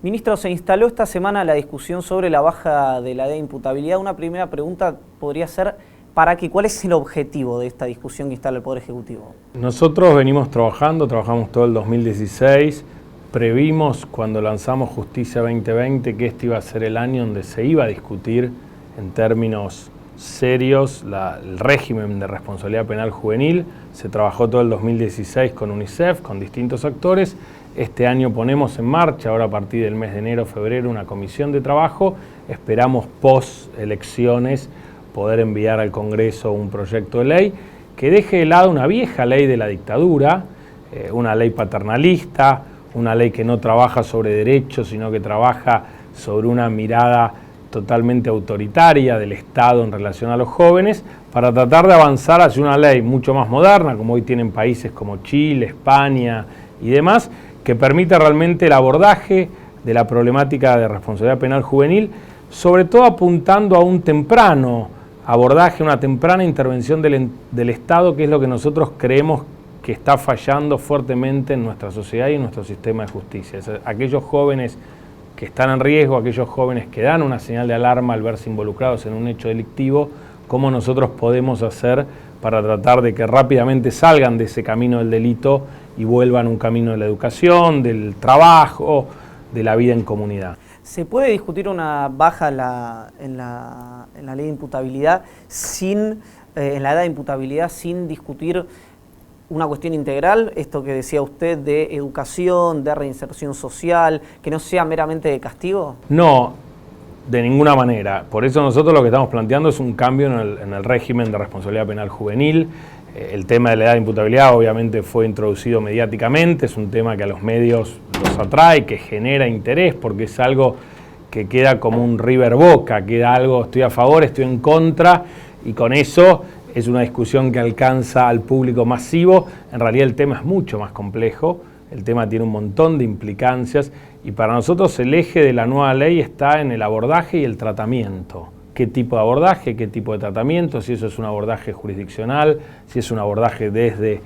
Ministro, se instaló esta semana la discusión sobre la baja de la edad de imputabilidad. Una primera pregunta podría ser, ¿cuál es el objetivo de esta discusión que instala el Poder Ejecutivo? Nosotros venimos trabajamos todo el 2016, previmos cuando lanzamos Justicia 2020 que este iba a ser el año donde se iba a discutir en términos serios el régimen de responsabilidad penal juvenil. Se trabajó todo el 2016 con UNICEF, con distintos actores. Este año ponemos en marcha, ahora a partir del mes de enero, febrero, una comisión de trabajo. Esperamos post elecciones poder enviar al Congreso un proyecto de ley que deje de lado una vieja ley de la dictadura, una ley paternalista, una ley que no trabaja sobre derechos, sino que trabaja sobre una mirada totalmente autoritaria del Estado en relación a los jóvenes, para tratar de avanzar hacia una ley mucho más moderna, como hoy tienen países como Chile, España y demás, que permita realmente el abordaje de la problemática de responsabilidad penal juvenil, sobre todo apuntando a un temprano abordaje, una temprana intervención del Estado, que es lo que nosotros creemos que está fallando fuertemente en nuestra sociedad y en nuestro sistema de justicia. Aquellos jóvenes que están en riesgo, aquellos jóvenes que dan una señal de alarma al verse involucrados en un hecho delictivo, ¿cómo nosotros podemos hacer para tratar de que rápidamente salgan de ese camino del delito y vuelvan a un camino de la educación, del trabajo, de la vida en comunidad? ¿Se puede discutir una baja en la ley de imputabilidad en la edad de imputabilidad sin discutir una cuestión integral, esto que decía usted de educación, de reinserción social, que no sea meramente de castigo? No, de ninguna manera. Por eso nosotros lo que estamos planteando es un cambio en el régimen de responsabilidad penal juvenil. El tema de la edad de imputabilidad obviamente fue introducido mediáticamente, es un tema que a los medios los atrae, que genera interés, porque es algo que queda como un River Boca, queda algo, estoy a favor, estoy en contra, y con eso es una discusión que alcanza al público masivo. En realidad el tema es mucho más complejo, el tema tiene un montón de implicancias, y para nosotros el eje de la nueva ley está en el abordaje y el tratamiento. ¿Qué tipo de abordaje, qué tipo de tratamiento? Si eso es un abordaje jurisdiccional, si es un abordaje desde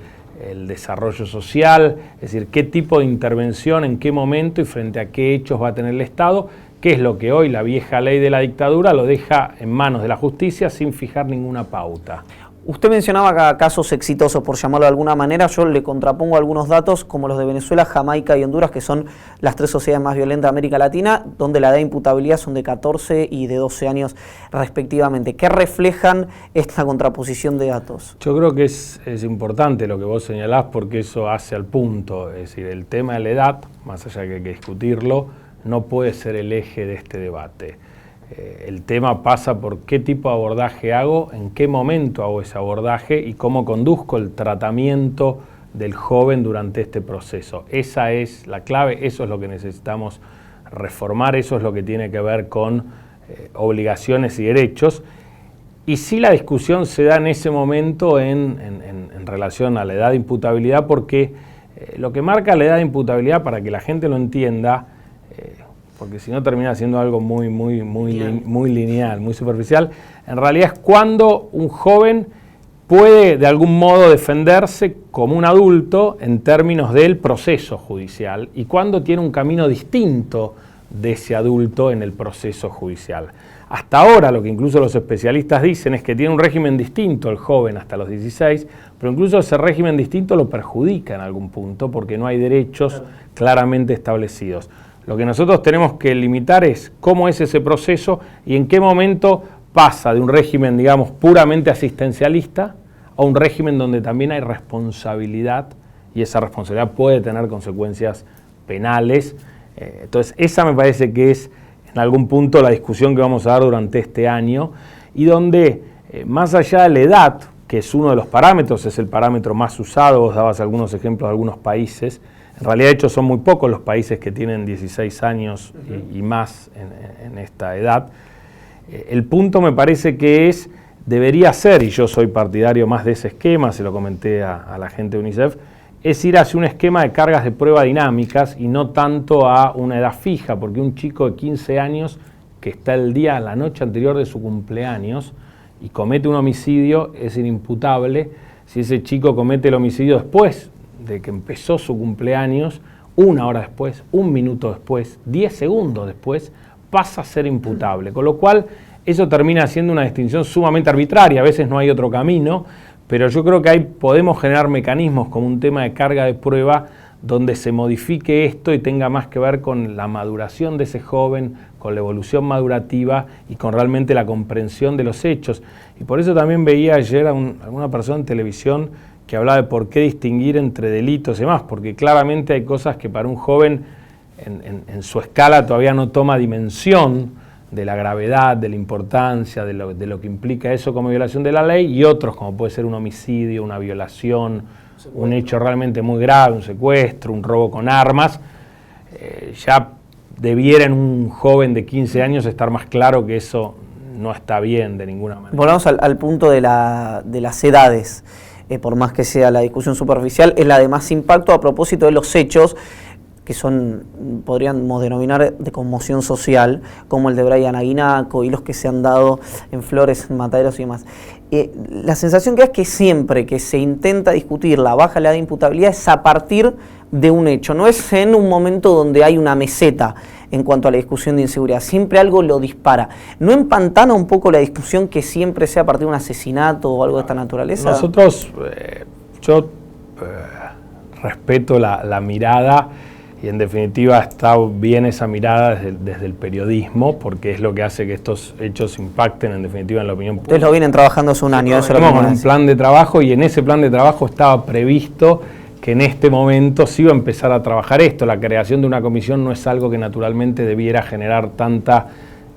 el desarrollo social, es decir, qué tipo de intervención, en qué momento y frente a qué hechos va a tener el Estado, que es lo que hoy la vieja ley de la dictadura lo deja en manos de la justicia sin fijar ninguna pauta. Usted mencionaba casos exitosos, por llamarlo de alguna manera. Yo le contrapongo algunos datos como los de Venezuela, Jamaica y Honduras, que son las tres sociedades más violentas de América Latina, donde la edad de imputabilidad son de 14 y de 12 años respectivamente. ¿Qué reflejan esta contraposición de datos? Yo creo que es importante lo que vos señalás, porque eso hace al punto. Es decir, el tema de la edad, más allá de que hay que discutirlo, no puede ser el eje de este debate. El tema pasa por qué tipo de abordaje hago, en qué momento hago ese abordaje y cómo conduzco el tratamiento del joven durante este proceso. Esa es la clave, eso es lo que necesitamos reformar, eso es lo que tiene que ver con obligaciones y derechos. Y sí, la discusión se da en ese momento en relación a la edad de imputabilidad, porque lo que marca la edad de imputabilidad, para que la gente lo entienda, porque si no termina siendo algo muy lineal, muy superficial, en realidad es cuando un joven puede de algún modo defenderse como un adulto en términos del proceso judicial y cuando tiene un camino distinto de ese adulto en el proceso judicial. Hasta ahora lo que incluso los especialistas dicen es que tiene un régimen distinto el joven hasta los 16, pero incluso ese régimen distinto lo perjudica en algún punto porque no hay derechos claramente establecidos. Lo que nosotros tenemos que limitar es cómo es ese proceso y en qué momento pasa de un régimen, digamos, puramente asistencialista a un régimen donde también hay responsabilidad y esa responsabilidad puede tener consecuencias penales. Entonces, esa me parece que es en algún punto la discusión que vamos a dar durante este año y donde, más allá de la edad, que es uno de los parámetros, es el parámetro más usado, vos dabas algunos ejemplos de algunos países. En realidad, de hecho, son muy pocos los países que tienen 16 años y más en esta edad. El punto me parece que debería ser, y yo soy partidario más de ese esquema, se lo comenté a la gente de UNICEF, es ir hacia un esquema de cargas de prueba dinámicas y no tanto a una edad fija, porque un chico de 15 años que está la noche anterior de su cumpleaños y comete un homicidio es inimputable. Si ese chico comete el homicidio después de que empezó su cumpleaños 1 hora después, 1 minuto después, 10 segundos después, pasa a ser imputable. Con lo cual, eso termina siendo una distinción sumamente arbitraria. A veces no hay otro camino, pero yo creo que ahí podemos generar mecanismos como un tema de carga de prueba donde se modifique esto y tenga más que ver con la maduración de ese joven, con la evolución madurativa y con realmente la comprensión de los hechos. Y por eso también veía ayer a alguna persona en televisión que hablaba de por qué distinguir entre delitos y demás, porque claramente hay cosas que para un joven en su escala todavía no toma dimensión de la gravedad, de la importancia, de lo que implica eso como violación de la ley, y otros como puede ser un homicidio, una violación, un hecho realmente muy grave, un secuestro, un robo con armas. Ya debiera en un joven de 15 años estar más claro que eso no está bien de ninguna manera. Volvamos al punto de las edades, por más que sea la discusión superficial, es la de más impacto a propósito de los hechos que podríamos denominar de conmoción social, como el de Brian Aguinaco y los que se han dado en Flores, en Mataderos y demás. La sensación que es que siempre que se intenta discutir la baja edad de imputabilidad es a partir de un hecho, no es en un momento donde hay una meseta en cuanto a la discusión de inseguridad, siempre algo lo dispara. ¿No empantana un poco la discusión que siempre sea a partir de un asesinato o algo de esta naturaleza? Nosotros, yo respeto la mirada. Y en definitiva está bien esa mirada desde el periodismo, porque es lo que hace que estos hechos impacten en definitiva en la opinión pública. Ustedes lo vienen trabajando hace un año. Eso Tenemos un plan de trabajo y en ese plan de trabajo estaba previsto que en este momento se iba a empezar a trabajar esto. La creación de una comisión no es algo que naturalmente debiera generar tanta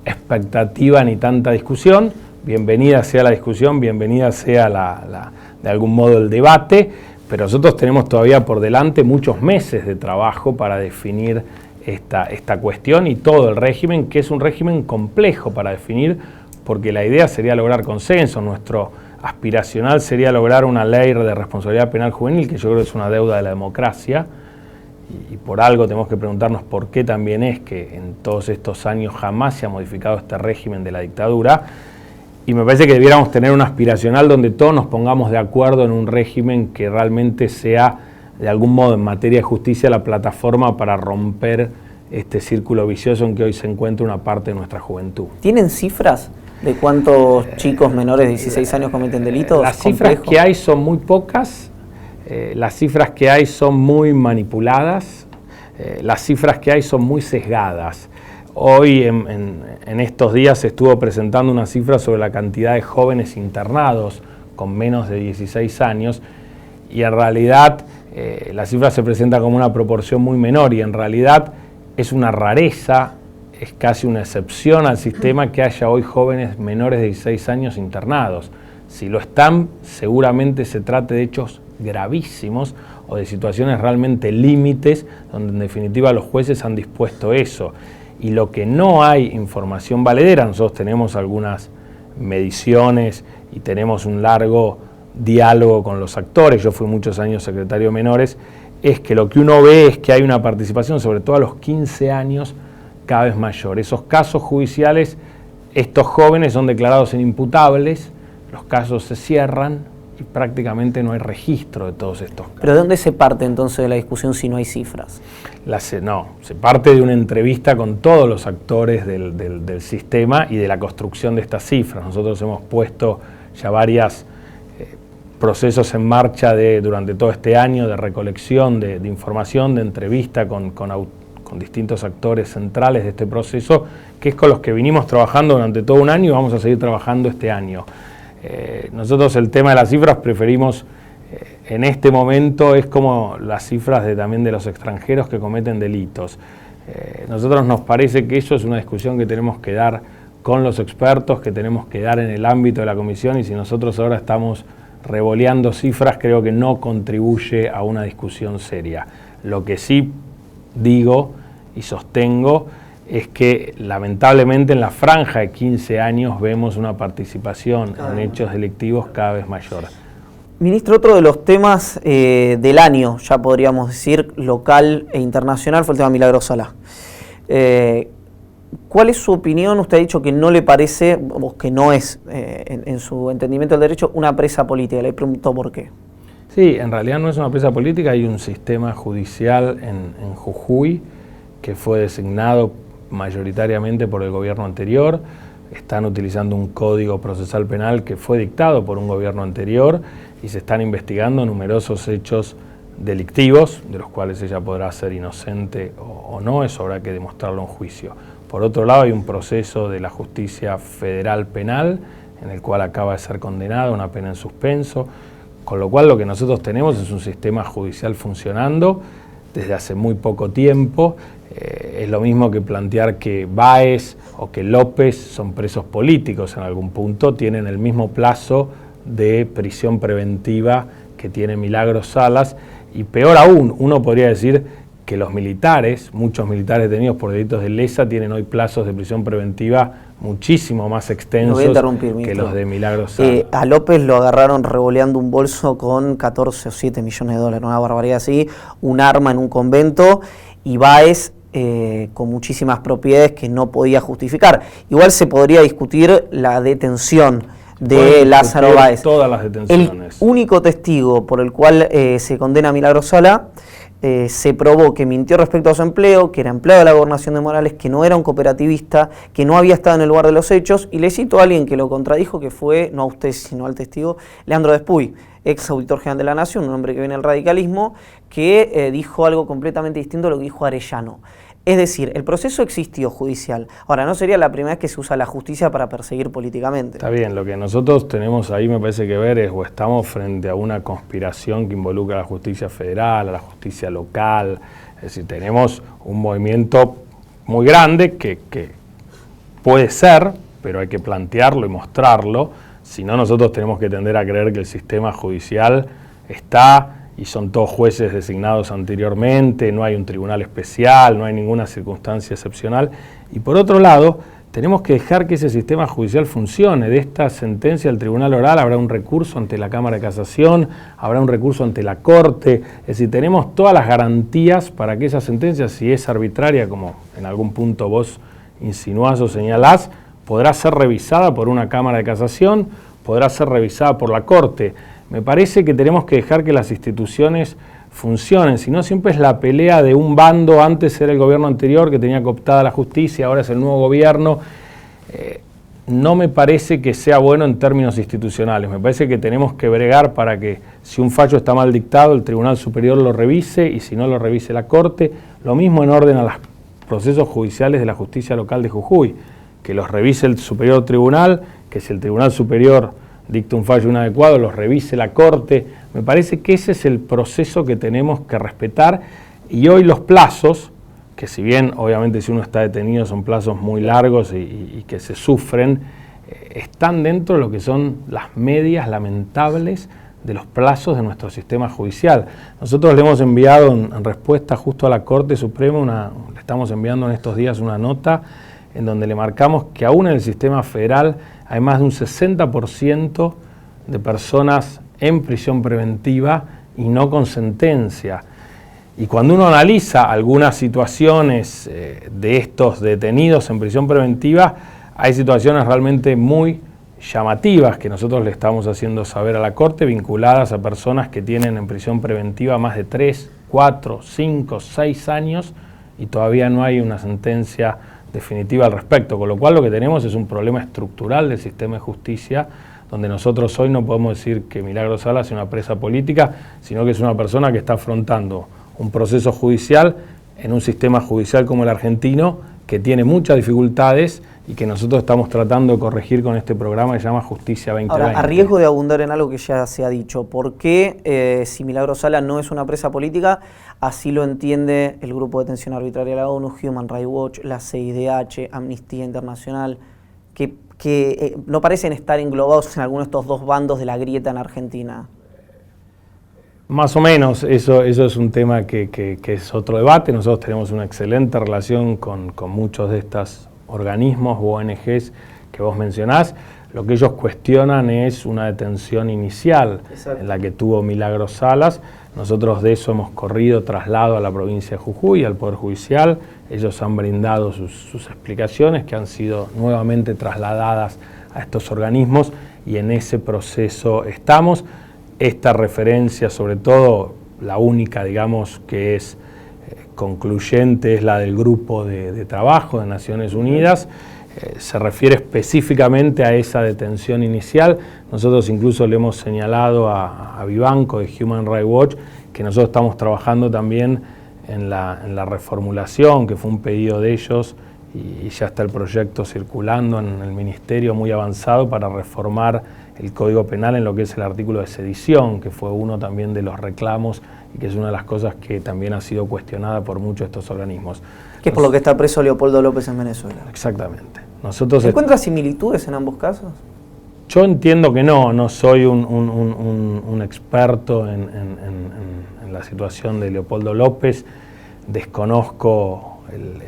expectativa ni tanta discusión. Bienvenida sea la discusión, bienvenida sea de algún modo el debate. Pero nosotros tenemos todavía por delante muchos meses de trabajo para definir esta cuestión y todo el régimen, que es un régimen complejo para definir, porque la idea sería lograr consenso. Nuestro aspiracional sería lograr una ley de responsabilidad penal juvenil, que yo creo que es una deuda de la democracia, y por algo tenemos que preguntarnos por qué también es que en todos estos años jamás se ha modificado este régimen de la dictadura. Y me parece que debiéramos tener una aspiracional donde todos nos pongamos de acuerdo en un régimen que realmente sea, de algún modo, en materia de justicia, la plataforma para romper este círculo vicioso en que hoy se encuentra una parte de nuestra juventud. ¿Tienen cifras de cuántos chicos menores de 16 años cometen delitos? Las cifras que hay son muy pocas, las cifras que hay son muy manipuladas, las cifras que hay son muy sesgadas. Hoy, en estos días, se estuvo presentando una cifra sobre la cantidad de jóvenes internados con menos de 16 años y en realidad la cifra se presenta como una proporción muy menor y en realidad es una rareza, es casi una excepción al sistema que haya hoy jóvenes menores de 16 años internados. Si lo están, seguramente se trate de hechos gravísimos o de situaciones realmente límites donde en definitiva los jueces han dispuesto eso. Y lo que no hay información valedera, nosotros tenemos algunas mediciones y tenemos un largo diálogo con los actores, yo fui muchos años secretario de menores, es que lo que uno ve es que hay una participación, sobre todo a los 15 años, cada vez mayor. Esos casos judiciales, estos jóvenes son declarados inimputables, los casos se cierran y prácticamente no hay registro de todos estos casos. ¿Pero de dónde se parte entonces de la discusión si no hay cifras? Se parte de una entrevista con todos los actores del sistema y de la construcción de estas cifras. Nosotros hemos puesto ya varios procesos en marcha durante todo este año de recolección de información, de entrevista con distintos actores centrales de este proceso, que es con los que vinimos trabajando durante todo un año y vamos a seguir trabajando este año. Nosotros el tema de las cifras preferimos, en este momento es como las cifras también de los extranjeros que cometen delitos. Nosotros nos parece que eso es una discusión que tenemos que dar con los expertos, que tenemos que dar en el ámbito de la comisión y si nosotros ahora estamos revoleando cifras creo que no contribuye a una discusión seria. Lo que sí digo y sostengo es que lamentablemente en la franja de 15 años vemos una participación en hechos delictivos cada vez mayor. Ministro, otro de los temas del año, ya podríamos decir, local e internacional, fue el tema Milagros Sala. ¿Cuál es su opinión? Usted ha dicho que no le parece, o que no es, en su entendimiento del derecho, una presa política. Le pregunto por qué. Sí, en realidad no es una presa política, hay un sistema judicial en Jujuy que fue designado mayoritariamente por el gobierno anterior. Están utilizando un código procesal penal que fue dictado por un gobierno anterior y se están investigando numerosos hechos delictivos, de los cuales ella podrá ser inocente o no, eso habrá que demostrarlo en juicio. Por otro lado, hay un proceso de la justicia federal penal, en el cual acaba de ser condenada, una pena en suspenso, con lo cual lo que nosotros tenemos es un sistema judicial funcionando desde hace muy poco tiempo. Es lo mismo que plantear que Báez o que López son presos políticos en algún punto, tienen el mismo plazo de prisión preventiva que tiene Milagros Salas, y peor aún, uno podría decir que los militares, muchos militares detenidos por delitos de lesa, tienen hoy plazos de prisión preventiva muchísimo más extensos que los de Milagros Salas. A López lo agarraron revoleando un bolso con 14 o 7 millones de dólares, una barbaridad así, un arma en un convento, y Báez con muchísimas propiedades que no podía justificar. Igual se podría discutir la detención de Lázaro Báez. Todas las detenciones. El único testigo por el cual se condena a Milagros Sala se probó que mintió respecto a su empleo, que era empleado de la Gobernación de Morales, que no era un cooperativista, que no había estado en el lugar de los hechos, y le cito a alguien que lo contradijo, que fue, no a usted, sino al testigo, Leandro Despuy, ex auditor general de la Nación, un hombre que viene del radicalismo, que dijo algo completamente distinto a lo que dijo Arellano. Es decir, el proceso existió judicial. Ahora, no sería la primera vez que se usa la justicia para perseguir políticamente. Está bien, lo que nosotros tenemos ahí me parece que ver es, o estamos frente a una conspiración que involucra a la justicia federal, a la justicia local. Es decir, tenemos un movimiento muy grande que puede ser, pero hay que plantearlo y mostrarlo. Si no, nosotros tenemos que tender a creer que el sistema judicial está y son todos jueces designados anteriormente, no hay un tribunal especial, no hay ninguna circunstancia excepcional. Y por otro lado, tenemos que dejar que ese sistema judicial funcione. De esta sentencia del Tribunal Oral habrá un recurso ante la Cámara de Casación, habrá un recurso ante la Corte. Es decir, tenemos todas las garantías para que esa sentencia, si es arbitraria, como en algún punto vos insinuás o señalás, podrá ser revisada por una Cámara de Casación, podrá ser revisada por la Corte. Me parece que tenemos que dejar que las instituciones funcionen, si no siempre es la pelea de un bando. Antes era el gobierno anterior que tenía cooptada la justicia, ahora es el nuevo gobierno. No me parece que sea bueno en términos institucionales, me parece que tenemos que bregar para que si un fallo está mal dictado, el Tribunal Superior lo revise y si no lo revise la Corte. Lo mismo en orden a los procesos judiciales de la justicia local de Jujuy, que los revise el Superior Tribunal, que si el Tribunal Superior dicta un fallo inadecuado, los revise la Corte. Me parece que ese es el proceso que tenemos que respetar, y hoy los plazos, que si bien obviamente si uno está detenido son plazos muy largos y que se sufren, están dentro de lo que son las medias lamentables de los plazos de nuestro sistema judicial. Nosotros le hemos enviado en respuesta justo a la Corte Suprema, le estamos enviando en estos días una nota en donde le marcamos que aún en el sistema federal hay más de un 60% de personas en prisión preventiva y no con sentencia. Y cuando uno analiza algunas situaciones de estos detenidos en prisión preventiva, hay situaciones realmente muy llamativas que nosotros le estamos haciendo saber a la Corte, vinculadas a personas que tienen en prisión preventiva más de 3, 4, 5, 6 años y todavía no hay una sentencia definitiva al respecto, con lo cual lo que tenemos es un problema estructural del sistema de justicia, donde nosotros hoy no podemos decir que Milagros Sala es una presa política, sino que es una persona que está afrontando un proceso judicial en un sistema judicial como el argentino, que tiene muchas dificultades y que nosotros estamos tratando de corregir con este programa que se llama Justicia 2020. Ahora, a riesgo de abundar en algo que ya se ha dicho, ¿por qué si Milagros Sala no es una presa política, así lo entiende el Grupo de Detención Arbitraria de la ONU, Human Rights Watch, la CIDH, Amnistía Internacional, que no parecen estar englobados en alguno de estos dos bandos de la grieta en Argentina? Más o menos, eso es un tema que es otro debate. Nosotros tenemos una excelente relación con muchos de estos organismos u ONGs que vos mencionás. Lo que ellos cuestionan es una detención inicial. Exacto. En la que tuvo Milagros Salas. Nosotros de eso hemos corrido traslado a la provincia de Jujuy, al Poder Judicial. Ellos han brindado sus explicaciones que han sido nuevamente trasladadas a estos organismos y en ese proceso estamos. esta referencia, sobre todo la única, digamos, que es concluyente, es la del grupo de trabajo de Naciones Unidas, se refiere específicamente a esa detención inicial. Nosotros incluso le hemos señalado a Vivanco de Human Rights Watch que nosotros estamos trabajando también en la reformulación, que fue un pedido de ellos, y ya está el proyecto circulando en el Ministerio muy avanzado para reformar el Código Penal en lo que es el artículo de sedición, que fue uno también de los reclamos y que es una de las cosas que también ha sido cuestionada por muchos de estos organismos. Que es por lo que está preso Leopoldo López en Venezuela. Exactamente. ¿Encuentras similitudes en ambos casos? Yo entiendo que no soy un experto en la situación de Leopoldo López, desconozco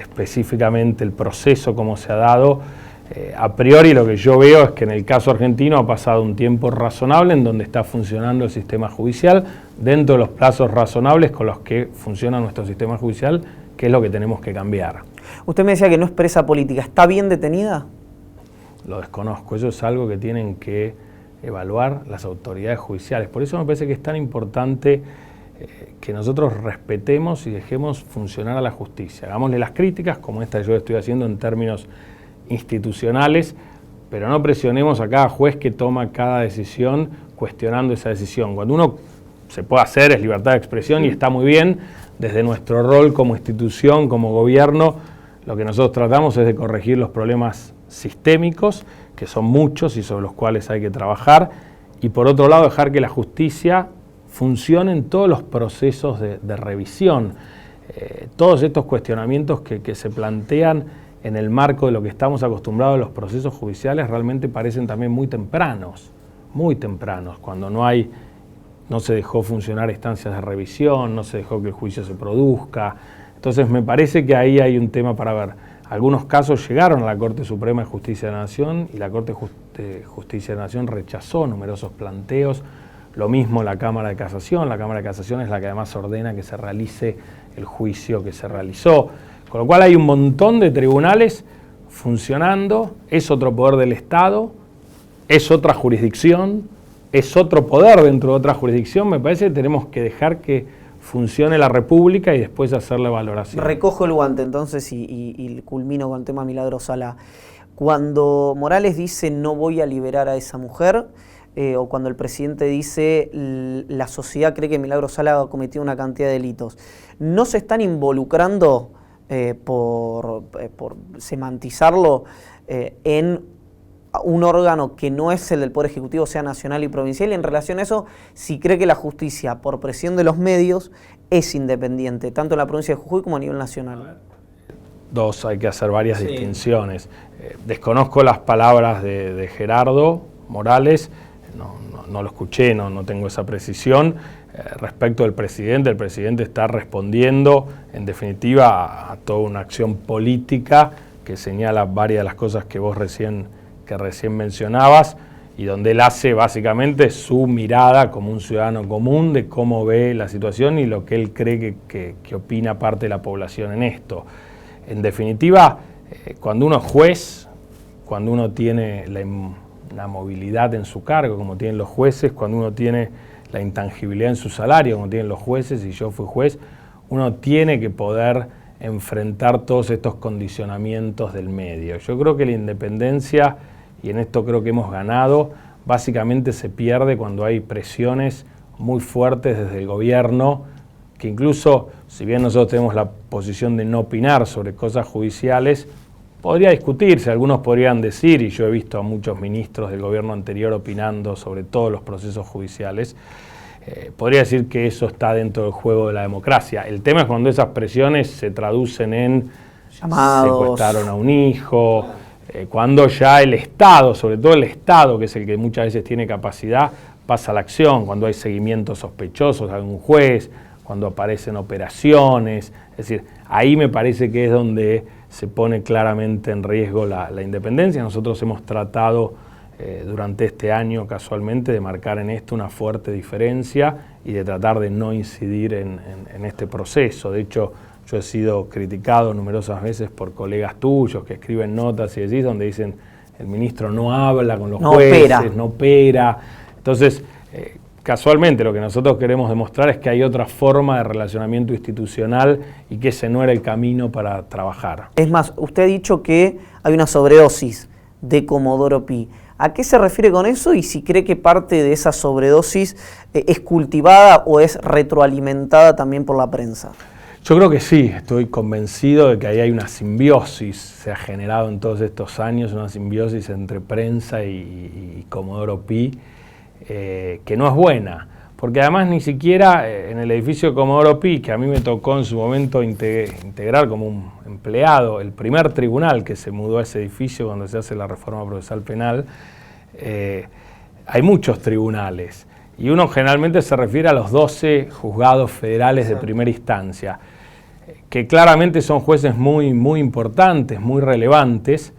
específicamente el proceso, cómo se ha dado. A priori lo que yo veo es que en el caso argentino ha pasado un tiempo razonable en donde está funcionando el sistema judicial dentro de los plazos razonables con los que funciona nuestro sistema judicial, que es lo que tenemos que cambiar. Usted me decía que no es presa política, ¿está bien detenida? Lo desconozco, eso es algo que tienen que evaluar las autoridades judiciales. Por eso me parece que es tan importante que nosotros respetemos y dejemos funcionar a la justicia. Hagámosle las críticas, como esta yo estoy haciendo en términos institucionales, pero no presionemos a cada juez que toma cada decisión cuestionando esa decisión. Cuando uno se puede hacer, es libertad de expresión y está muy bien, desde nuestro rol como institución, como gobierno, lo que nosotros tratamos es de corregir los problemas sistémicos, que son muchos y sobre los cuales hay que trabajar, y por otro lado dejar que la justicia funcione en todos los procesos de revisión. Todos estos cuestionamientos que se plantean en el marco de lo que estamos acostumbrados a los procesos judiciales realmente parecen también muy tempranos, cuando no se dejó funcionar instancias de revisión, no se dejó que el juicio se produzca. Entonces me parece que ahí hay un tema para ver. Algunos casos llegaron a la Corte Suprema de Justicia de la Nación y la Corte de Justicia de la Nación rechazó numerosos planteos. Lo mismo la Cámara de Casación. La Cámara de Casación es la que además ordena que se realice el juicio que se realizó. Con lo cual hay un montón de tribunales funcionando, es otro poder del Estado, es otra jurisdicción, es otro poder dentro de otra jurisdicción. Me parece que tenemos que dejar que funcione la República y después hacer la valoración. Recojo el guante entonces y culmino con el tema Milagros Sala. Cuando Morales dice no voy a liberar a esa mujer, o cuando el presidente dice la sociedad cree que Milagros Sala ha cometido una cantidad de delitos, ¿no se están involucrando por semantizarlo en un órgano que no es el del Poder Ejecutivo, sea nacional y provincial? Y en relación a eso, si cree que la justicia, por presión de los medios, es independiente, tanto en la provincia de Jujuy como a nivel nacional. Hay que hacer varias distinciones. Desconozco las palabras de Gerardo Morales, no lo escuché, no tengo esa precisión. Respecto del presidente, el presidente está respondiendo, en definitiva, a toda una acción política que señala varias de las cosas que vos recién mencionabas, y donde él hace básicamente su mirada como un ciudadano común de cómo ve la situación y lo que él cree que opina parte de la población en esto. En definitiva, cuando uno es juez, cuando uno tiene la movilidad en su cargo, como tienen los jueces, cuando uno tiene la intangibilidad en su salario, como tienen los jueces, y yo fui juez, uno tiene que poder enfrentar todos estos condicionamientos del medio. Yo creo que la independencia, y en esto creo que hemos ganado, básicamente se pierde cuando hay presiones muy fuertes desde el gobierno, que incluso, si bien nosotros tenemos la posición de no opinar sobre cosas judiciales, podría discutirse, algunos podrían decir, y yo he visto a muchos ministros del gobierno anterior opinando sobre todos los procesos judiciales, podría decir que eso está dentro del juego de la democracia. El tema es cuando esas presiones se traducen en llamados, secuestraron a un hijo, cuando ya el Estado, sobre todo el Estado, que es el que muchas veces tiene capacidad, pasa a la acción, cuando hay seguimientos sospechosos a algún juez, cuando aparecen operaciones. Es decir, ahí me parece que es donde se pone claramente en riesgo la independencia. Nosotros hemos tratado durante este año casualmente de marcar en esto una fuerte diferencia y de tratar de no incidir en este proceso. De hecho, yo he sido criticado numerosas veces por colegas tuyos que escriben notas y decís donde dicen el ministro no habla con los jueces, no opera. Entonces, casualmente lo que nosotros queremos demostrar es que hay otra forma de relacionamiento institucional y que ese no era el camino para trabajar. Es más, usted ha dicho que hay una sobredosis de Comodoro Pi. ¿A qué se refiere con eso y si cree que parte de esa sobredosis es cultivada o es retroalimentada también por la prensa? Yo creo que sí, estoy convencido de que ahí hay una simbiosis, se ha generado en todos estos años una simbiosis entre prensa y Comodoro Pi, que no es buena, porque además ni siquiera en el edificio de Comodoro Pi, que a mí me tocó en su momento integrar como un empleado, el primer tribunal que se mudó a ese edificio cuando se hace la reforma procesal penal, hay muchos tribunales y uno generalmente se refiere a los 12 juzgados federales de primera instancia, que claramente son jueces muy, muy importantes, muy relevantes,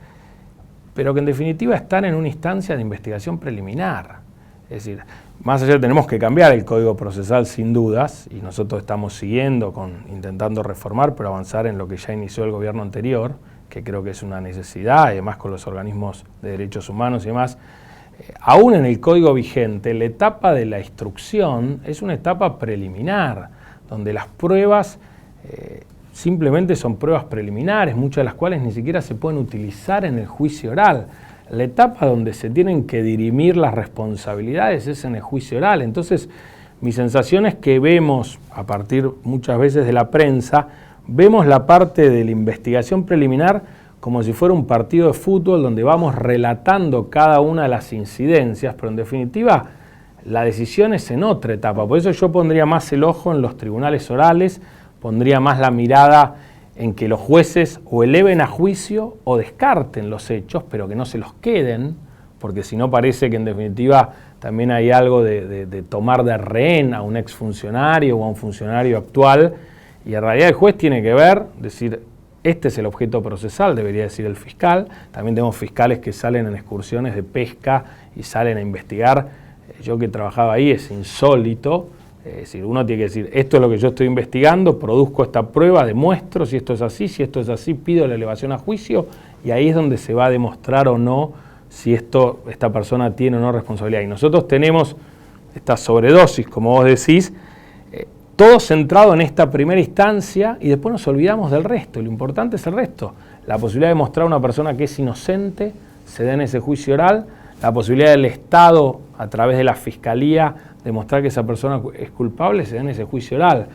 pero que en definitiva están en una instancia de investigación preliminar. Es decir, más allá tenemos que cambiar el Código Procesal sin dudas, y nosotros estamos siguiendo, intentando reformar, pero avanzar en lo que ya inició el gobierno anterior, que creo que es una necesidad, y además con los organismos de derechos humanos y demás. Aún en el Código vigente, la etapa de la instrucción es una etapa preliminar, donde las pruebas simplemente son pruebas preliminares, muchas de las cuales ni siquiera se pueden utilizar en el juicio oral. La etapa donde se tienen que dirimir las responsabilidades es en el juicio oral. Entonces, mi sensación es que vemos, a partir muchas veces de la prensa, vemos la parte de la investigación preliminar como si fuera un partido de fútbol donde vamos relatando cada una de las incidencias, pero en definitiva la decisión es en otra etapa. Por eso yo pondría más el ojo en los tribunales orales, pondría más la mirada en que los jueces o eleven a juicio o descarten los hechos, pero que no se los queden, porque si no parece que en definitiva también hay algo de tomar de rehén a un exfuncionario o a un funcionario actual, y en realidad el juez tiene que ver, decir, este es el objeto procesal, debería decir el fiscal. También tenemos fiscales que salen en excursiones de pesca y salen a investigar. Yo que trabajaba ahí es insólito. Es decir, uno tiene que decir, esto es lo que yo estoy investigando, produzco esta prueba, demuestro si esto es así, pido la elevación a juicio, y ahí es donde se va a demostrar o no si esta persona tiene o no responsabilidad. Y nosotros tenemos esta sobredosis, como vos decís, todo centrado en esta primera instancia y después nos olvidamos del resto. Lo importante es el resto. La posibilidad de mostrar a una persona que es inocente se da en ese juicio oral, la posibilidad del Estado, a través de la Fiscalía, demostrar que esa persona es culpable se da en ese juicio oral.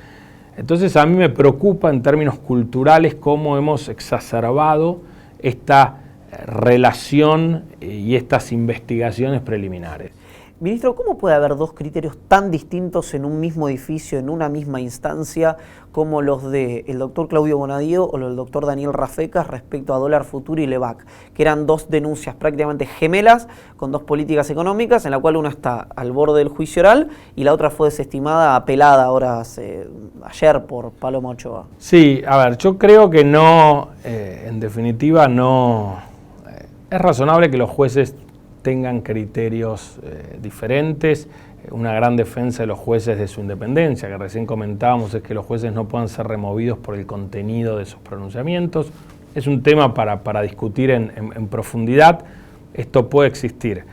Entonces a mí me preocupa en términos culturales cómo hemos exacerbado esta relación y estas investigaciones preliminares. Ministro, ¿cómo puede haber dos criterios tan distintos en un mismo edificio, en una misma instancia, como los del doctor Claudio Bonadío o los del doctor Daniel Rafecas respecto a Dólar Futuro y Levac, que eran dos denuncias prácticamente gemelas con dos políticas económicas, en la cual una está al borde del juicio oral y la otra fue desestimada, apelada ayer por Paloma Ochoa? Sí, a ver, yo creo que no, en definitiva no, es razonable que los jueces tengan criterios diferentes. Una gran defensa de los jueces de su independencia, que recién comentábamos, es que los jueces no puedan ser removidos por el contenido de sus pronunciamientos. Es un tema para discutir en profundidad. Esto puede existir.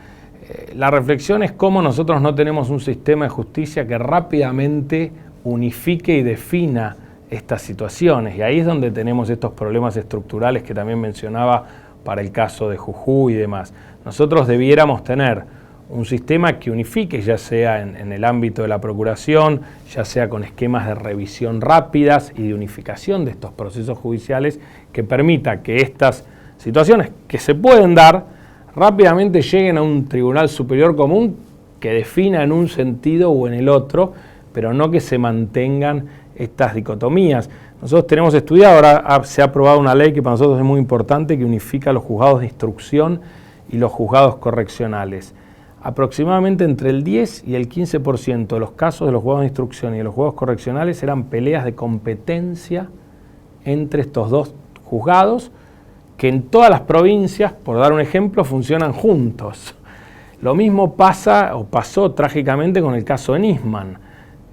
La reflexión es cómo nosotros no tenemos un sistema de justicia que rápidamente unifique y defina estas situaciones. Y ahí es donde tenemos estos problemas estructurales que también mencionaba para el caso de Jujuy y demás. Nosotros debiéramos tener un sistema que unifique, ya sea en el ámbito de la procuración, ya sea con esquemas de revisión rápidas y de unificación de estos procesos judiciales, que permita que estas situaciones que se pueden dar rápidamente lleguen a un tribunal superior común que defina en un sentido o en el otro, pero no que se mantengan estas dicotomías. Nosotros tenemos estudiado, ahora se ha aprobado una ley que para nosotros es muy importante, que unifica los juzgados de instrucción y los juzgados correccionales. Aproximadamente entre el 10 y el 15% de los casos de los juzgados de instrucción y de los juzgados correccionales eran peleas de competencia entre estos dos juzgados, que en todas las provincias, por dar un ejemplo, funcionan juntos. Lo mismo pasó trágicamente con el caso de Nisman.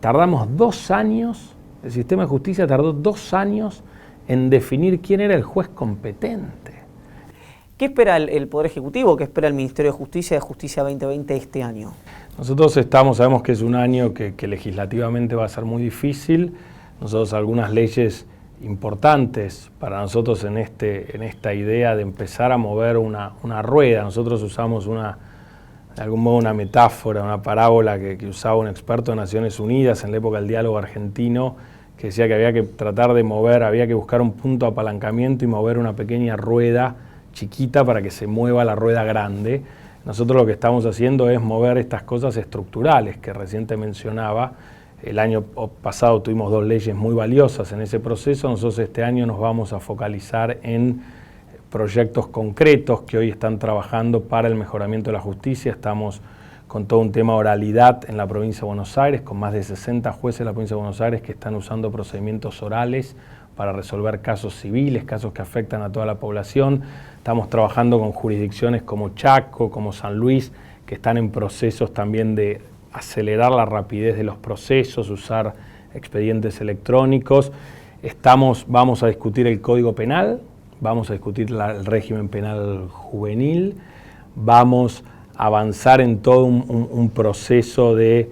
Tardamos 2 años, el sistema de justicia tardó 2 años en definir quién era el juez competente. ¿Qué espera el Poder Ejecutivo? ¿Qué espera el Ministerio de Justicia 2020 este año? Nosotros sabemos que es un año que legislativamente va a ser muy difícil. Nosotros algunas leyes importantes para nosotros en esta idea de empezar a mover una rueda. Nosotros usamos de algún modo una metáfora, una parábola que usaba un experto de Naciones Unidas en la época del diálogo argentino, que decía que había que tratar de mover, había que buscar un punto de apalancamiento y mover una pequeña rueda chiquita para que se mueva la rueda grande. Nosotros lo que estamos haciendo es mover estas cosas estructurales que recién te mencionaba. El año pasado tuvimos 2 leyes muy valiosas en ese proceso. Nosotros este año nos vamos a focalizar en proyectos concretos que hoy están trabajando para el mejoramiento de la justicia. Estamos con todo un tema oralidad en la provincia de Buenos Aires, con más de 60 jueces de la provincia de Buenos Aires que están usando procedimientos orales para resolver casos civiles, casos que afectan a toda la población. Estamos trabajando con jurisdicciones como Chaco, como San Luis, que están en procesos también de acelerar la rapidez de los procesos, usar expedientes electrónicos. Vamos a discutir el Código Penal, vamos a discutir el régimen penal juvenil, vamos a avanzar en todo un proceso de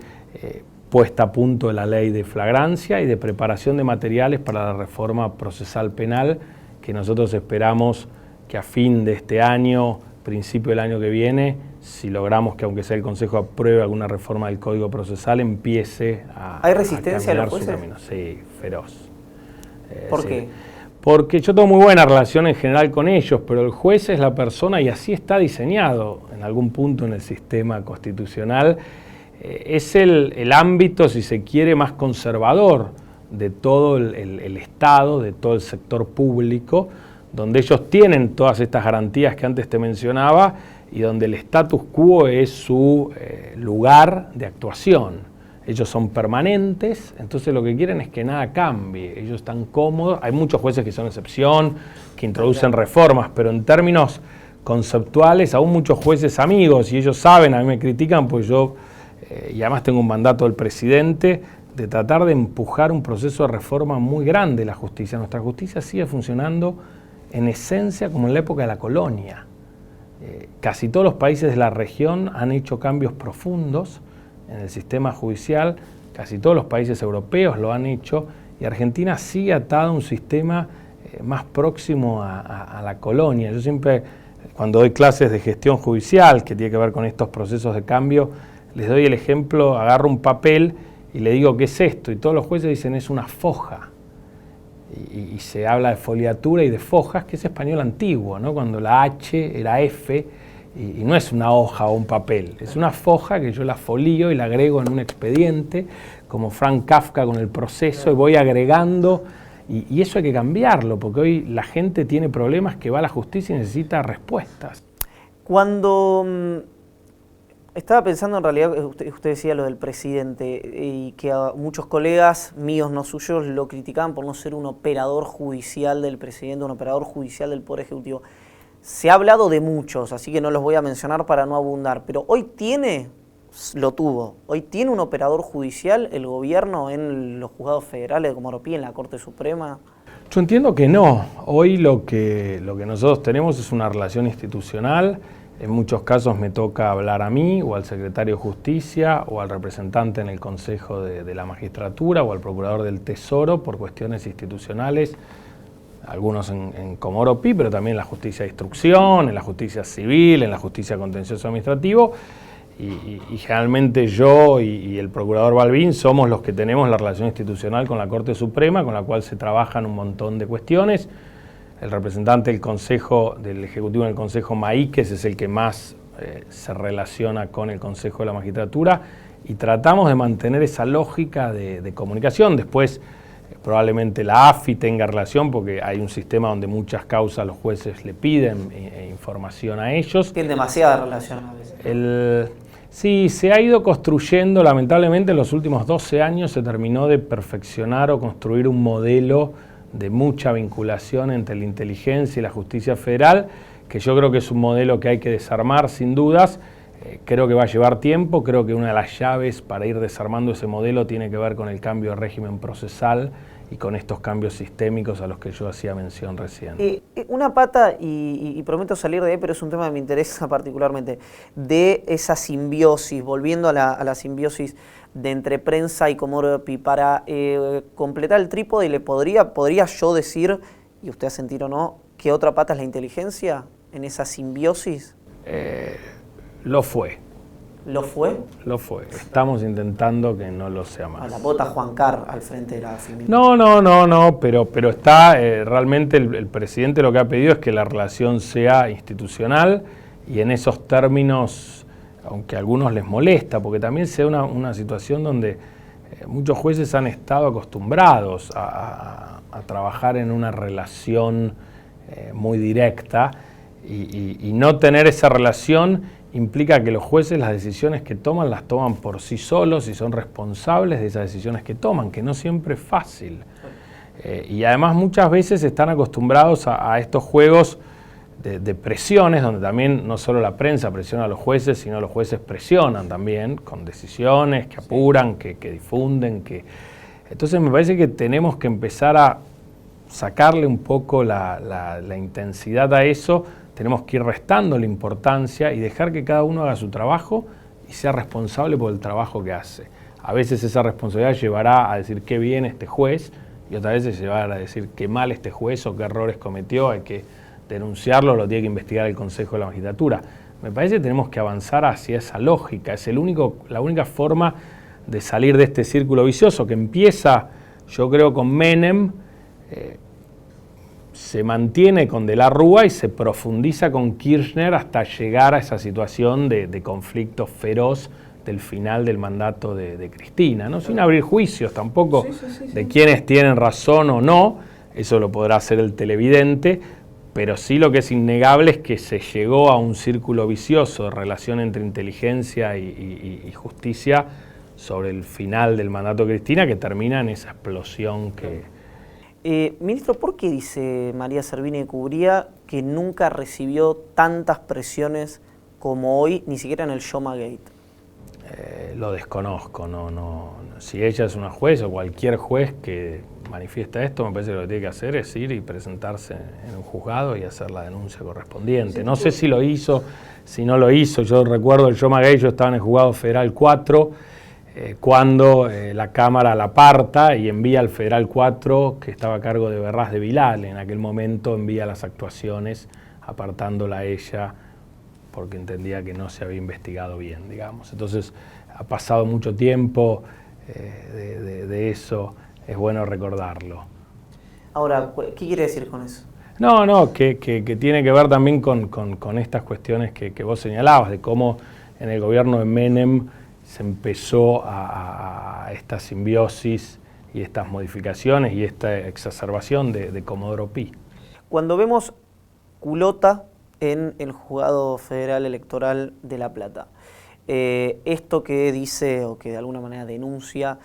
puesta a punto de la ley de flagrancia y de preparación de materiales para la reforma procesal penal, que nosotros esperamos que a fin de este año, principio del año que viene, si logramos que aunque sea el Consejo apruebe alguna reforma del Código Procesal, empiece a ¿Hay resistencia a los jueces? Sí, feroz. ¿Por sí. qué? Porque yo tengo muy buena relación en general con ellos, pero el juez es la persona, y así está diseñado en algún punto en el sistema constitucional, es el ámbito, si se quiere, más conservador de todo el Estado, de todo el sector público, donde ellos tienen todas estas garantías que antes te mencionaba y donde el status quo es su lugar de actuación. Ellos son permanentes, entonces lo que quieren es que nada cambie, ellos están cómodos. Hay muchos jueces que son excepción, que introducen reformas, pero en términos conceptuales, aún muchos jueces amigos, y ellos saben, a mí me critican, pues yo, y además tengo un mandato del presidente, de tratar de empujar un proceso de reforma muy grande de la justicia. Nuestra justicia sigue funcionando en esencia como en la época de la colonia. Casi todos los países de la región han hecho cambios profundos en el sistema judicial, casi todos los países europeos lo han hecho, y Argentina sigue atada a un sistema más próximo a la colonia. Yo siempre, cuando doy clases de gestión judicial, que tiene que ver con estos procesos de cambio, les doy el ejemplo, agarro un papel y le digo, ¿qué es esto? Y todos los jueces dicen, es una foja. Y se habla de foliatura y de fojas, que es español antiguo, ¿no? Cuando la H era F, y no es una hoja o un papel, es una foja que yo la folío y la agrego en un expediente, como Frank Kafka con el Proceso, y voy agregando, y eso hay que cambiarlo, porque hoy la gente tiene problemas que va a la justicia y necesita respuestas. Cuando estaba pensando, en realidad, usted decía lo del presidente, y que a muchos colegas míos, no suyos, lo criticaban por no ser un operador judicial del presidente, un operador judicial del Poder Ejecutivo. Se ha hablado de muchos, así que no los voy a mencionar para no abundar, pero hoy hoy tiene un operador judicial el gobierno en los juzgados federales de Comodoro Pi, en la Corte Suprema. Yo entiendo que no. Hoy lo que nosotros tenemos es una relación institucional. En muchos casos me toca hablar a mí o al secretario de Justicia o al representante en el Consejo de la Magistratura o al procurador del Tesoro por cuestiones institucionales, algunos en Comodoro Pi, pero también en la justicia de instrucción, en la justicia civil, en la justicia contencioso administrativo, y generalmente yo y el procurador Balbín somos los que tenemos la relación institucional con la Corte Suprema, con la cual se trabajan un montón de cuestiones. El representante del Consejo, del Ejecutivo en el Consejo, Maíquez, es el que más se relaciona con el Consejo de la Magistratura, y tratamos de mantener esa lógica de comunicación. Después probablemente la AFI tenga relación, porque hay un sistema donde muchas causas los jueces le piden información a ellos. Tiene demasiada relación a veces. Sí, se ha ido construyendo, lamentablemente en los últimos 12 años se terminó de perfeccionar o construir un modelo de mucha vinculación entre la inteligencia y la justicia federal, que yo creo que es un modelo que hay que desarmar sin dudas. Creo que va a llevar tiempo, creo que una de las llaves para ir desarmando ese modelo tiene que ver con el cambio de régimen procesal y con estos cambios sistémicos a los que yo hacía mención recién. Una pata, y prometo salir de ahí, pero es un tema que me interesa particularmente, de esa simbiosis, volviendo a la simbiosis de entre prensa y Comodoro Pi, para completar el trípode, ¿le podría yo decir, y usted a sentir o no, que otra pata es la inteligencia en esa simbiosis? Lo fue. ¿Lo fue? Lo fue. Estamos intentando que no lo sea más. A la bota Juan Carr al frente de la FIMI. No, pero está realmente el presidente lo que ha pedido es que la relación sea institucional y en esos términos, aunque a algunos les molesta, porque también se da una situación donde muchos jueces han estado acostumbrados a trabajar en una relación muy directa y no tener esa relación implica que los jueces las decisiones que toman las toman por sí solos y son responsables de esas decisiones que toman, que no siempre es fácil. Y además muchas veces están acostumbrados a estos juegos de presiones, donde también no solo la prensa presiona a los jueces, sino los jueces presionan también con decisiones que apuran, que difunden. Entonces me parece que tenemos que empezar a sacarle un poco la intensidad a eso. Tenemos que ir restando la importancia y dejar que cada uno haga su trabajo y sea responsable por el trabajo que hace. A veces esa responsabilidad llevará a decir qué bien este juez y otras veces llevará a decir qué mal este juez o qué errores cometió, hay que denunciarlo, lo tiene que investigar el Consejo de la Magistratura. Me parece que tenemos que avanzar hacia esa lógica, es la única forma de salir de este círculo vicioso que empieza, yo creo, con Menem, se mantiene con De la Rúa y se profundiza con Kirchner hasta llegar a esa situación de conflicto feroz del final del mandato de Cristina, ¿no? Sin abrir juicios tampoco de quienes tienen razón o no, eso lo podrá hacer el televidente, pero sí lo que es innegable es que se llegó a un círculo vicioso de relación entre inteligencia y justicia sobre el final del mandato de Cristina que termina en esa explosión que... Ministro, ¿por qué dice María Servini de Cubría que nunca recibió tantas presiones como hoy, ni siquiera en el Yoma Gate? Lo desconozco, no. Si ella es una juez o cualquier juez que manifiesta esto, me parece que lo que tiene que hacer es ir y presentarse en un juzgado y hacer la denuncia correspondiente. No sé si lo hizo, si no lo hizo. Yo recuerdo el Yoma Gate, yo estaba en el Juzgado Federal 4, cuando la Cámara la aparta y envía al Federal 4, que estaba a cargo de Berrás de Vilal, en aquel momento envía las actuaciones apartándola a ella porque entendía que no se había investigado bien, digamos. Entonces ha pasado mucho tiempo de eso, es bueno recordarlo. Ahora, ¿qué quiere decir con eso? No, que tiene que ver también con estas cuestiones que vos señalabas, de cómo en el gobierno de Menem se empezó a esta simbiosis y estas modificaciones y esta exacerbación de Comodoro Pi. Cuando vemos culota en el Juzgado Federal Electoral de La Plata, esto que dice o que de alguna manera denuncia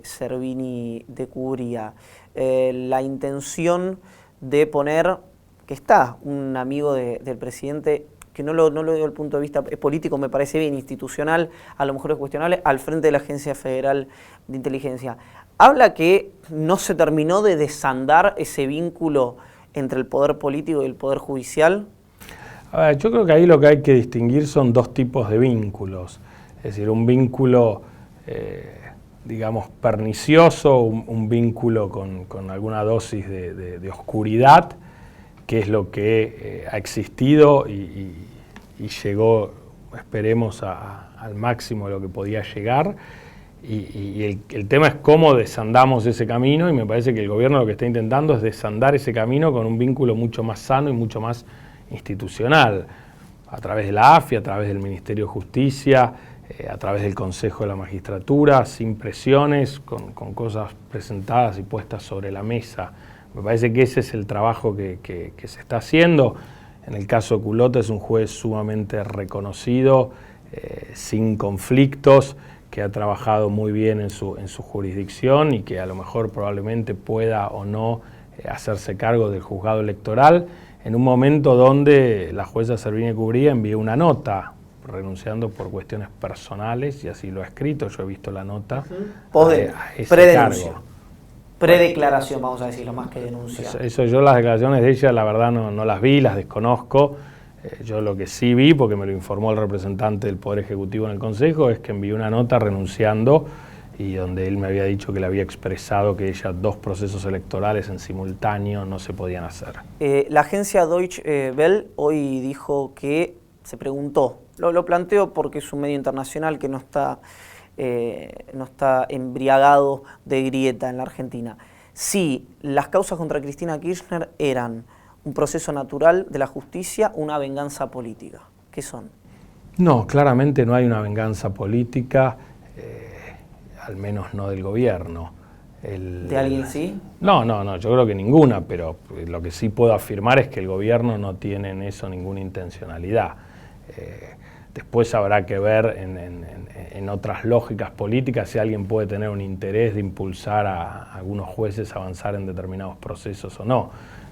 Servini de Cubría, la intención de poner, que está un amigo del presidente, que no lo digo desde el punto de vista político, me parece bien, institucional, a lo mejor es cuestionable, al frente de la Agencia Federal de Inteligencia. Habla que no se terminó de desandar ese vínculo entre el poder político y el poder judicial. A ver, yo creo que ahí lo que hay que distinguir son dos tipos de vínculos. Es decir, un vínculo, digamos, pernicioso, un vínculo con alguna dosis de oscuridad, que es lo que ha existido y llegó, esperemos, al máximo de lo que podía llegar. Y el tema es cómo desandamos ese camino, y me parece que el gobierno lo que está intentando es desandar ese camino con un vínculo mucho más sano y mucho más institucional, a través de la AFI, a través del Ministerio de Justicia, a través del Consejo de la Magistratura, sin presiones, con cosas presentadas y puestas sobre la mesa. Me parece que ese es el trabajo que se está haciendo. En el caso de Culota es un juez sumamente reconocido, sin conflictos, que ha trabajado muy bien en su jurisdicción y que a lo mejor probablemente pueda o no hacerse cargo del juzgado electoral, en un momento donde la jueza Servini de Cubría envió una nota renunciando por cuestiones personales, y así lo ha escrito, yo he visto la nota, a ese cargo. Predeclaración, vamos a decirlo, más que denuncia. Eso yo las declaraciones de ella, la verdad no las vi, las desconozco. Yo lo que sí vi, porque me lo informó el representante del Poder Ejecutivo en el Consejo, es que envió una nota renunciando y donde él me había dicho que le había expresado que ella 2 procesos electorales en simultáneo no se podían hacer. La agencia Deutsche Welle hoy dijo que se preguntó, lo planteo porque es un medio internacional que no está embriagado de grieta en la Argentina, si las causas contra Cristina Kirchner eran un proceso natural de la justicia, una venganza política. ¿Qué son? No, claramente no hay una venganza política, al menos no del gobierno. ¿De alguien sí? No, yo creo que ninguna, pero lo que sí puedo afirmar es que el gobierno no tiene en eso ninguna intencionalidad. Después habrá que ver en otras lógicas políticas si alguien puede tener un interés de impulsar a algunos jueces a avanzar en determinados procesos o no.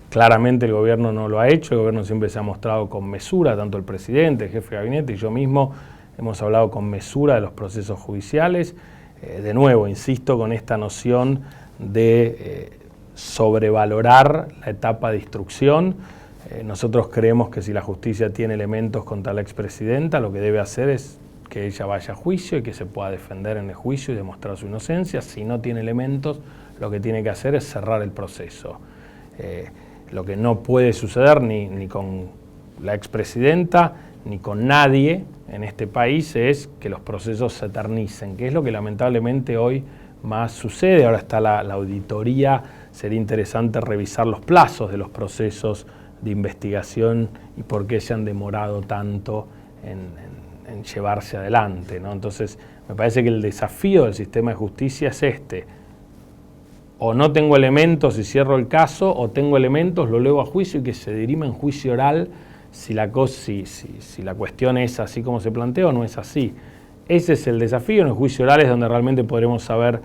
Claramente el gobierno no lo ha hecho, el gobierno siempre se ha mostrado con mesura, tanto el presidente, el jefe de gabinete y yo mismo hemos hablado con mesura de los procesos judiciales. De nuevo, insisto con esta noción de sobrevalorar la etapa de instrucción. Nosotros creemos que si la justicia tiene elementos contra la expresidenta, lo que debe hacer es que ella vaya a juicio y que se pueda defender en el juicio y demostrar su inocencia. Si no tiene elementos, lo que tiene que hacer es cerrar el proceso. Lo que no puede suceder ni con la expresidenta ni con nadie en este país es que los procesos se eternicen, que es lo que lamentablemente hoy más sucede. Ahora está la auditoría, sería interesante revisar los plazos de los procesos de investigación y por qué se han demorado tanto en llevarse adelante, ¿no? Entonces, me parece que el desafío del sistema de justicia es este. O no tengo elementos y cierro el caso, o tengo elementos, lo llevo a juicio y que se dirima en juicio oral si la cuestión es así como se plantea o no es así. Ese es el desafío. En el juicio oral es donde realmente podremos saber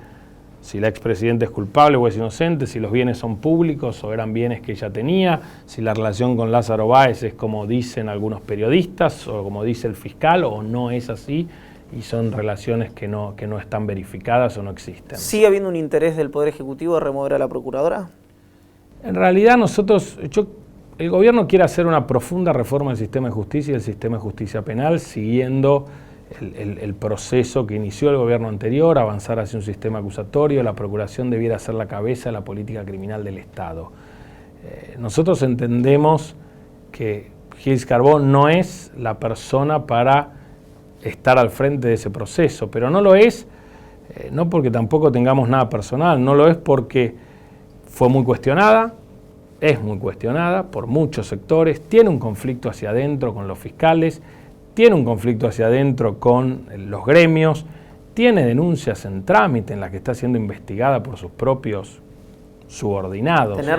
si la expresidenta es culpable o es inocente, si los bienes son públicos o eran bienes que ella tenía, si la relación con Lázaro Báez es como dicen algunos periodistas o como dice el fiscal o no es así y son relaciones que no están verificadas o no existen. ¿Sigue habiendo un interés del Poder Ejecutivo de remover a la Procuradora? En realidad el gobierno quiere hacer una profunda reforma del sistema de justicia y del sistema de justicia penal siguiendo el proceso que inició el gobierno anterior, avanzar hacia un sistema acusatorio. La Procuración debiera ser la cabeza de la política criminal del Estado. Nosotros entendemos que Gils Carbó no es la persona para estar al frente de ese proceso, pero no lo es, no porque tampoco tengamos nada personal, no lo es porque fue muy cuestionada, es muy cuestionada por muchos sectores, tiene un conflicto hacia adentro con los fiscales, tiene un conflicto hacia adentro con los gremios, tiene denuncias en trámite en las que está siendo investigada por sus propios subordinados. Tener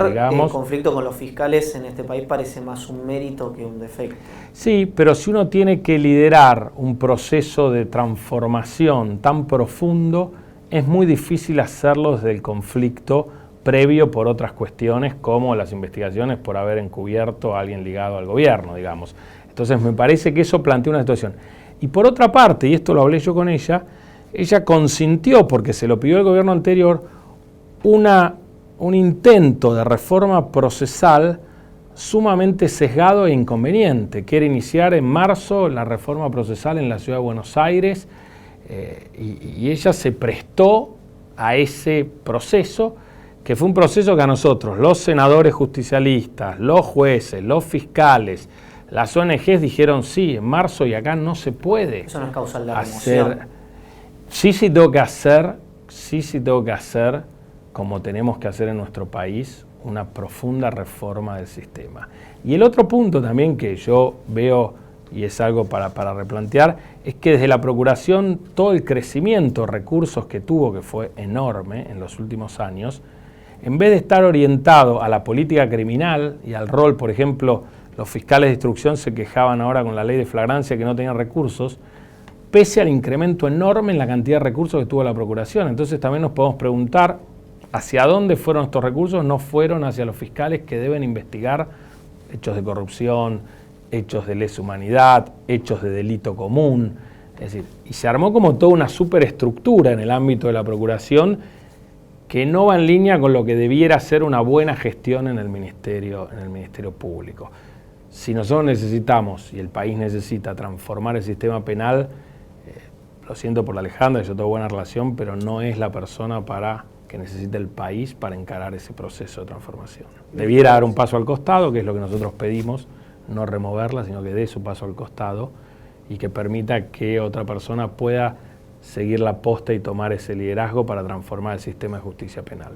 conflicto con los fiscales en este país parece más un mérito que un defecto. Sí, pero si uno tiene que liderar un proceso de transformación tan profundo, es muy difícil hacerlo desde el conflicto previo por otras cuestiones como las investigaciones por haber encubierto a alguien ligado al gobierno, digamos. Entonces me parece que eso plantea una situación. Y por otra parte, y esto lo hablé yo con ella consintió, porque se lo pidió el gobierno anterior, un intento de reforma procesal sumamente sesgado e inconveniente. Quiere iniciar en marzo la reforma procesal en la Ciudad de Buenos Aires y ella se prestó a ese proceso, que fue un proceso que a nosotros, los senadores justicialistas, los jueces, los fiscales, las ONGs dijeron sí, en marzo y acá no se puede. Eso no es causal de remoción. Sí tengo que hacer, como tenemos que hacer en nuestro país, una profunda reforma del sistema. Y el otro punto también que yo veo, y es algo para replantear, es que desde la Procuración todo el crecimiento de recursos que tuvo, que fue enorme en los últimos años, en vez de estar orientado a la política criminal y al rol, por ejemplo, los fiscales de instrucción se quejaban ahora con la ley de flagrancia que no tenían recursos, pese al incremento enorme en la cantidad de recursos que tuvo la Procuración. Entonces también nos podemos preguntar hacia dónde fueron estos recursos. No fueron hacia los fiscales que deben investigar hechos de corrupción, hechos de lesa humanidad, hechos de delito común. Es decir, y se armó como toda una superestructura en el ámbito de la Procuración que no va en línea con lo que debiera ser una buena gestión en el Ministerio Público. Si nosotros necesitamos, y el país necesita, transformar el sistema penal, lo siento por la Alejandra, yo tengo buena relación, pero no es la persona que necesita el país para encarar ese proceso de transformación. Debiera dar un paso al costado, que es lo que nosotros pedimos, no removerla, sino que dé su paso al costado y que permita que otra persona pueda seguir la posta y tomar ese liderazgo para transformar el sistema de justicia penal.